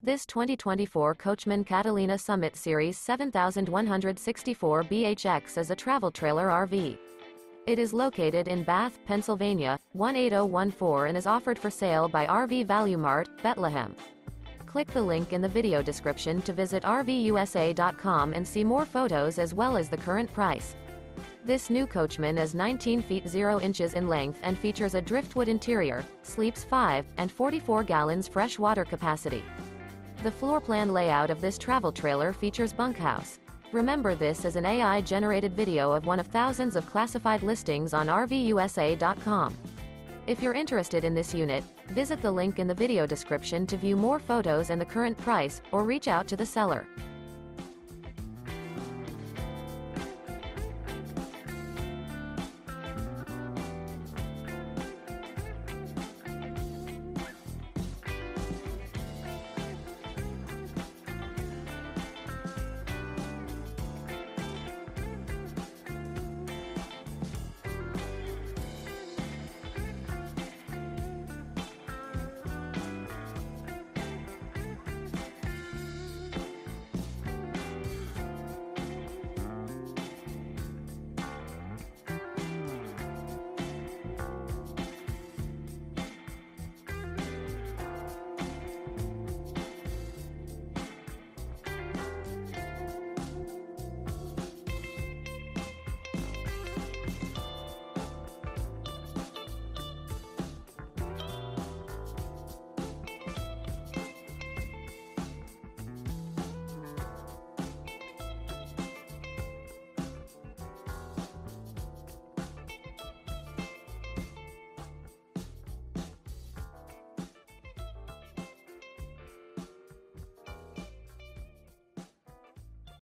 This 2024 Coachmen Catalina Summit Series 7164 BHX is a travel trailer RV. It is located in Bath, Pennsylvania, 18014 and is offered for sale by RV Value Mart, Behtlehem. Click the link in the video description to visit RVUSA.com and see more photos as well as the current price. This new Coachmen is 19 feet 0 inches in length and features a Driftwood interior, sleeps 5, and 44 gallons fresh water capacity. The floor plan layout of this travel trailer features Bunkhouse. Remember, this is an AI-generated video of one of thousands of classified listings on RVUSA.com. If you're interested in this unit, visit the link in the video description to view more photos and the current price, or reach out to the seller.